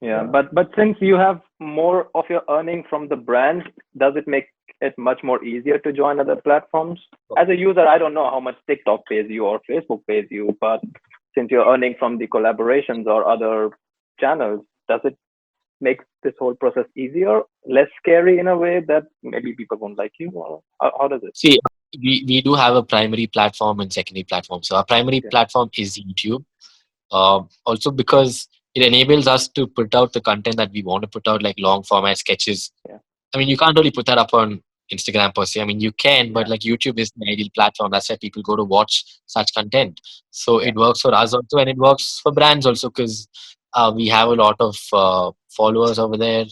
Yeah. But since you have more of your earning from the brand, does it make it much more easier to join other platforms? As a user, I don't know how much TikTok pays you or Facebook pays you, but since you're earning from the collaborations or other channels, does it makes this whole process easier, less scary in a way that maybe people won't like you, or how does it? See, we do have a primary platform and secondary platform. So our primary Yeah. platform is YouTube. Also because it enables us to put out the content that we want to put out, like long format sketches. Yeah. I mean, you can't really put that up on Instagram per se. I mean, you can, but Yeah. like YouTube is the ideal platform. That's why people go to watch such content. So Yeah. it works for us also, and it works for brands also because we have a lot of followers over there.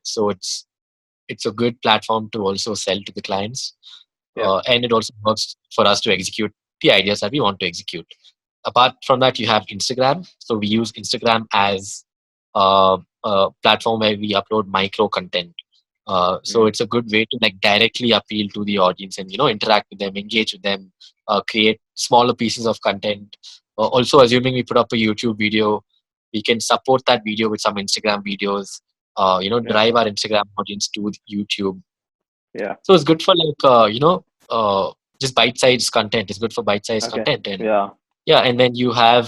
So it's a good platform to also sell to the clients, Yeah. and it also works for us to execute the ideas that we want to execute. Apart from that, you have Instagram. So we use Instagram as a platform where we upload micro content. So Mm. it's a good way to like directly appeal to the audience and interact with them, engage with them, create smaller pieces of content. Also, assuming we put up a YouTube video, we can support that video with some Instagram videos. Yeah. Drive our Instagram audience to YouTube. Yeah. So it's good for like just bite-sized content. It's good for bite-sized Okay. content, and Yeah. yeah, and then you have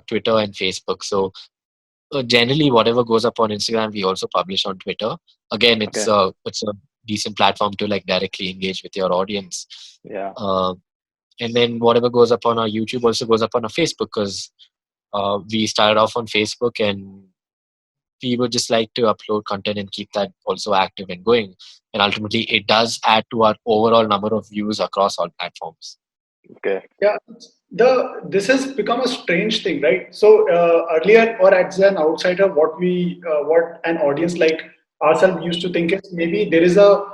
Twitter and Facebook. So generally, whatever goes up on Instagram, we also publish on Twitter. Again, Okay. it's a decent platform to like directly engage with your audience. Yeah. Uh, and then whatever goes up on our YouTube also goes up on our Facebook because we started off on Facebook and we would just like to upload content and keep that also active and going. And ultimately, it does add to our overall number of views across all platforms. Okay. Yeah, this has become a strange thing, right? So earlier, or as an outsider, what an audience like ourselves used to think is maybe there is a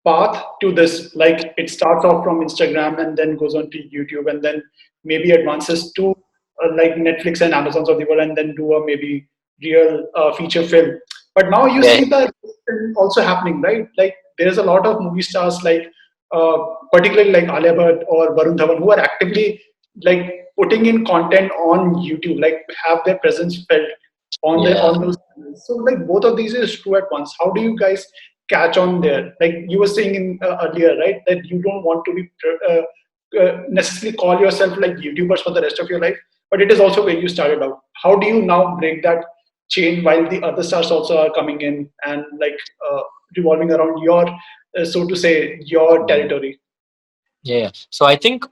path to this. Like it starts off from Instagram and then goes on to YouTube and then maybe advances to like Netflix and Amazon's of the world and then do a maybe real feature film. But now you Yeah, see that also happening, right? Like there is a lot of movie stars like uh, particularly like Alia Bhatt or Varun Dhawan, who are actively like putting in content on YouTube, like have their presence felt yeah. on those channels. So like both of these is true at once. How do you guys catch on there? Like you were saying in earlier, right, that you don't want to be necessarily call yourself like YouTubers for the rest of your life, but it is also where you started out. How do you now break that chain while the other stars also are coming in and like revolving around your so to say, your Mm. territory. Yeah. So I think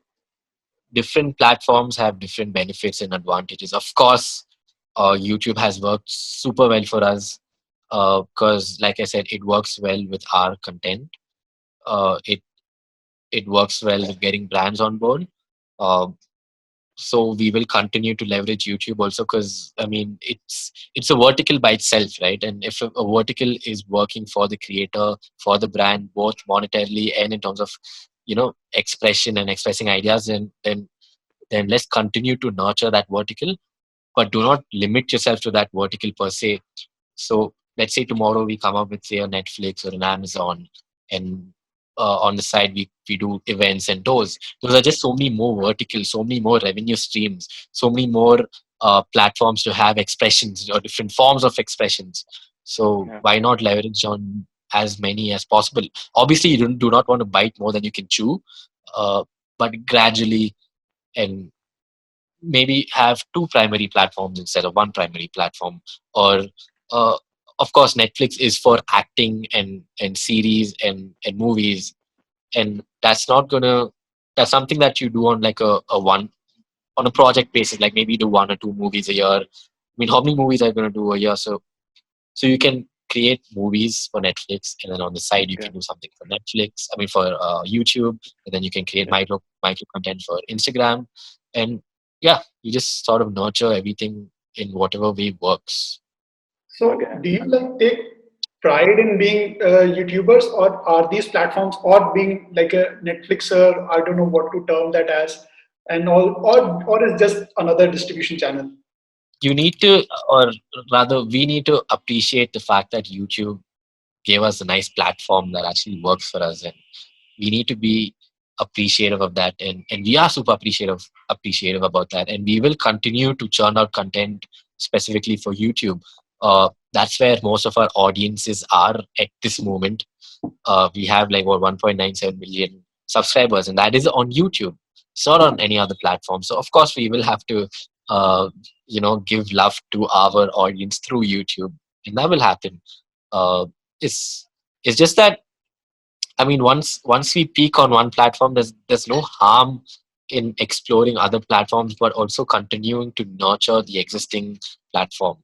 different platforms have different benefits and advantages. Of course, YouTube has worked super well for us because, like I said, it works well with our content. It works well with getting brands on board. Uh, so we will continue to leverage YouTube also because I mean it's a vertical by itself, right? And if a vertical is working for the creator, for the brand, both monetarily and in terms of expression and expressing ideas, then let's continue to nurture that vertical, but do not limit yourself to that vertical per se. So let's say tomorrow we come up with say a Netflix or an Amazon, and on the side we do events and tours. Those are just so many more verticals, so many more revenue streams, so many more platforms to have expressions or different forms of expressions. So Yeah. why not leverage on as many as possible? Obviously, you do not want to bite more than you can chew, uh, but gradually, and maybe have two primary platforms instead of one primary platform. Or uh, of course Netflix is for acting and series and movies, and that's something that you do on like a one on a project basis, like maybe do 1 or 2 movies a year. I mean, how many movies are you going to do a year? So you can create movies for Netflix, and then on the side you Okay. can do something for Netflix. I mean, for YouTube, and then you can create Yeah. micro content for Instagram, and yeah, you just sort of nurture everything in whatever way works. So, Okay. do you like take pride in being YouTubers, or are these platforms, or being like a Netflixer? I don't know what to term that as, and all, or is just another distribution channel? You need to, or rather, we need to appreciate the fact that YouTube gave us a nice platform that actually works for us, and we need to be appreciative of that, and we are super appreciative about that, and we will continue to churn out content specifically for YouTube. That's where most of our audiences are at this moment. We have like what 1.97 million subscribers, and that is on YouTube. It's not on any other platform. So of course we will have to give love to our audience through YouTube, and that will happen. It's it's just that, I mean, once we peak on one platform, there's no harm in exploring other platforms, but also continuing to nurture the existing platform.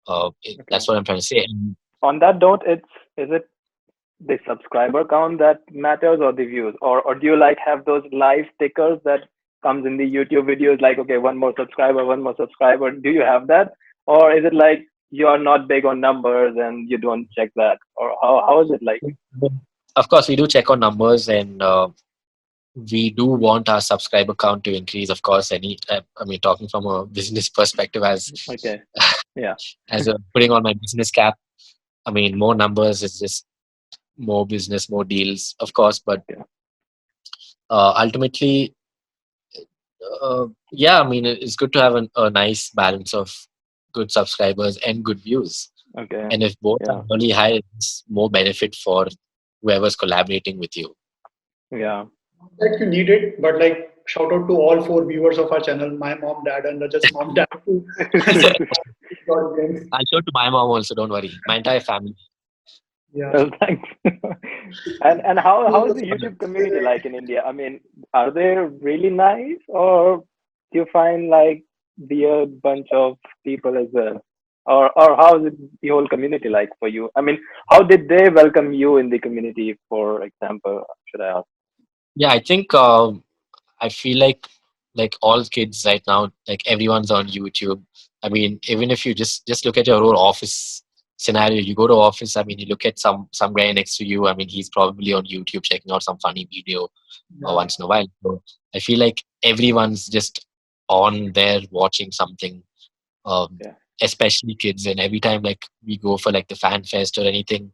Okay. That's what I'm trying to say. And On that note, is it the subscriber count that matters or the views, or do you like have those live tickers that comes in the YouTube videos, like, okay, one more subscriber? Do you have that, or is it like you are not big on numbers and you don't check that, or how is it like? of course, we do check on numbers, and we do want our subscriber count to increase. Of course, I mean, talking from a business perspective, Okay. Yeah. putting on my business cap, I mean, more numbers is just more business, more deals, of course. But Yeah. ultimately, yeah, I mean, it's good to have a nice balance of good subscribers and good views. Okay. And if both are Yeah. really high, it's more benefit for whoever's collaborating with you. Yeah. Like you need it, but like shout out to all four viewers of our channel, my mom, dad, and Rajat's mom, dad too. I'll show it to my mom also, don't worry. My entire family. Yeah. Well, thanks. And how is the YouTube community like in India? I mean, are they really nice, or do you find like weird bunch of people as well? Or how is it the whole community like for you? I mean, how did they welcome you in the community, for example, should I ask? Yeah, I think I feel like all kids right now, like everyone's on YouTube. I mean, even if you just look at your own office scenario, you go to office. I mean, you look at some guy next to you. I mean, he's probably on YouTube checking out some funny video Yeah. once in a while. So I feel like everyone's just on there watching something. Um, Yeah. Especially kids, and every time like we go for like the fan fest or anything,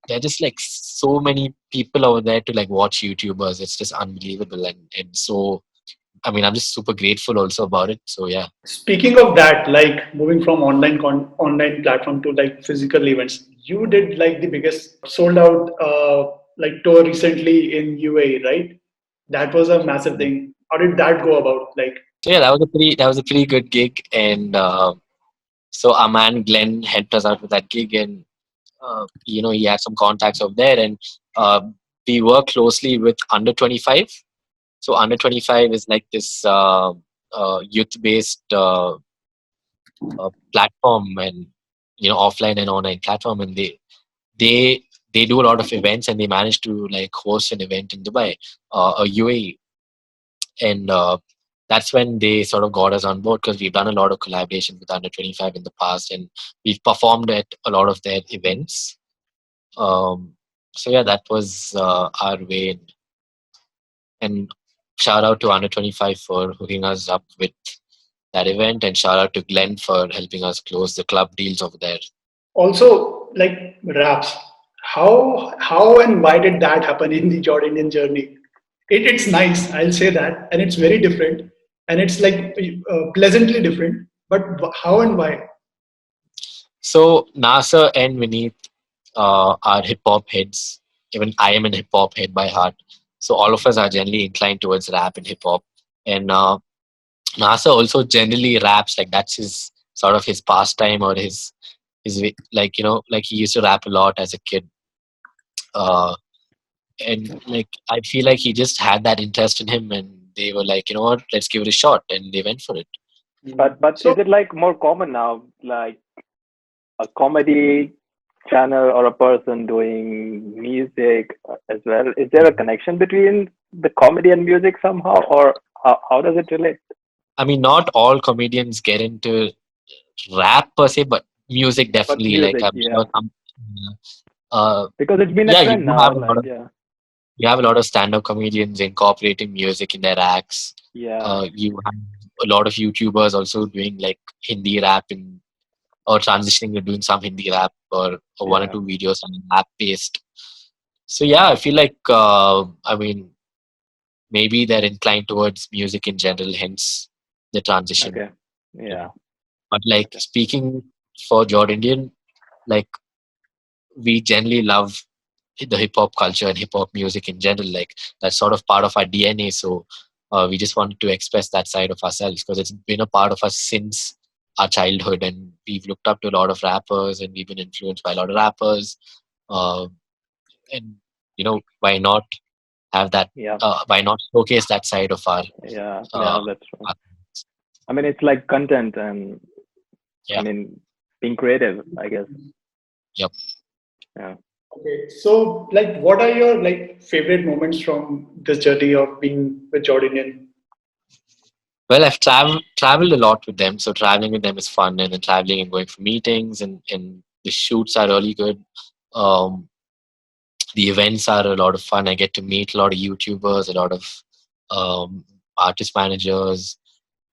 there are just like so many people over there to like watch YouTubers. It's just unbelievable, and so I mean, I'm just super grateful also about it. So yeah. Speaking of that, like moving from online platform to like physical events, you did like the biggest sold out like tour recently in UAE, right? That was a massive thing. How did that go about? Like, So yeah, that was a pretty good gig, and so our man Glenn helped us out with that gig, and he had some contacts over there, and uh, we work closely with under 25. So under 25 is like this youth based platform, and offline and online platform, and they they do a lot of events, and they managed to like host an event in Dubai, a UAE, and that's when they sort of got us on board, because we've done a lot of collaboration with under 25 in the past, and we've performed at a lot of their events. um, so yeah, that was our way, and shout out to under 25 for hooking us up with that event, and shout out to Glenn for helping us close the club deals over there. also like raps. How and why did that happen in the JordIndian journey? It's nice, I'll say that, and it's very different, and it's like pleasantly different. But how and why? So Nasser and Vineet are hip hop heads. Even I am a hip hop head by heart. So all of us are generally inclined towards rap and hip hop. And Nasser also generally raps, like that's his sort of his pastime, or like like he used to rap a lot as a kid. Uh, and like I feel like he just had that interest in him, and they were like, you know what, let's give it a shot, and they went for it. But is So it like more common now, like a comedy channel or a person doing music as well? Is there a connection between the comedy and music somehow, or how does it relate? I mean, not all comedians get into rap per se, but music But definitely. Like music, I'm sure yeah, some. Uh, because it's been a yeah, you trend do now. have a lot Like, of yeah, you have a lot of stand-up comedians incorporating music in their acts. yeah, You have a lot of YouTubers also doing like Hindi rap or transitioning to doing some Hindi rap, or one or yeah. two videos on rap based. So yeah, I feel like I mean, maybe they're inclined towards music in general, hence the transition. Okay, yeah, But like okay, speaking for JordIndian, like we generally love the hip hop culture and hip hop music in general. Like that's sort of part of our DNA. So we just wanted to express that side of ourselves, because it's been a part of us since our childhood, and we've looked up to a lot of rappers, and we've been influenced by a lot of rappers. Uh, and why not have that? Yeah. Why not showcase that side of our? Yeah. Uh, That's true. our I mean, it's like content and Yeah. I mean, being creative, I guess. Yep. Yeah. Okay, so like, what are your like favorite moments from this journey of being with JordIndian? Well, I've traveled a lot with them, so traveling with them is fun, and then traveling and going for meetings, and the shoots are really good. Um, the events are a lot of fun. I get to meet a lot of YouTubers, a lot of um, artist managers.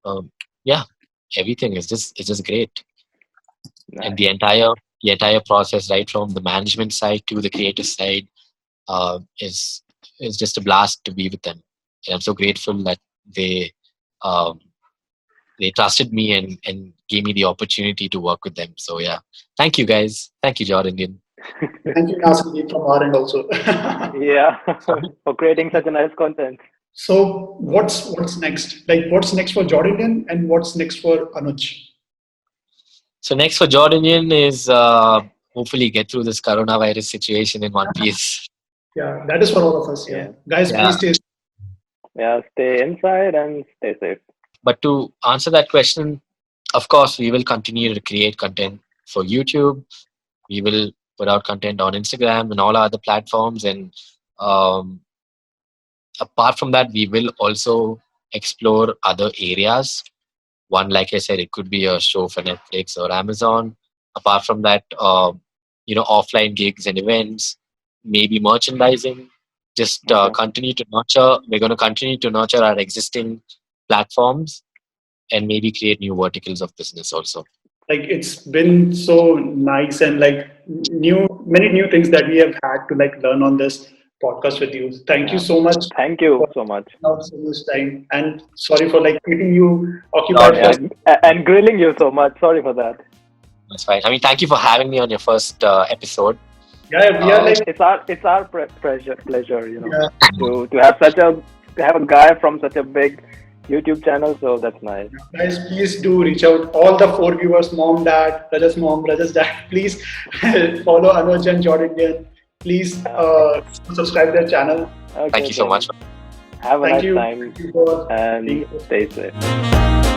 Um, yeah, everything is just great, and Nice. the entire process, right from the management side to the creative side, is just a blast to be with them. And I'm so grateful that they um, they trusted me and gave me the opportunity to work with them. So yeah, thank you guys. Thank you, JordIndian. Thank you, Nasir, from our end also. Yeah. For creating such a nice content. So what's next? Like, what's next for JordIndian and what's next for Anuj? So next for JordIndian is hopefully get through this coronavirus situation in one piece. Yeah, that is for all of us. Yeah, Yeah. guys, Yeah. please stay. Yeah. Stay inside and stay safe. But to answer that question, of course, we will continue to create content for YouTube. We will put out content on Instagram and all our other platforms. And um, apart from that, we will also explore other areas. One, like I said, it could be a show for Netflix or Amazon. Apart from that, offline gigs and events, maybe merchandising. Just Okay. continue to nurture. We're going to continue to nurture our existing platforms and maybe create new verticals of business also. Like, it's been so nice and like many new things that we have had to like learn on this podcast with you. Thank you Yeah. so much Thank you for so much. taking out so much time, and sorry for like keeping you Not occupied Yeah. for. And grilling you so much. Sorry for that. That's fine. I mean, thank you for having me on your first episode. Yeah, we are like, It's our pleasure, yeah, to have a guy from such a big YouTube channel. So that's nice. guys, please do reach out. All the 4 viewers, mom, Raja's dad, please follow Anuj and JordIndian. Please subscribe their channel. Okay, Thank you so then much. have a Thank nice you. time Thank you for and being stay safe.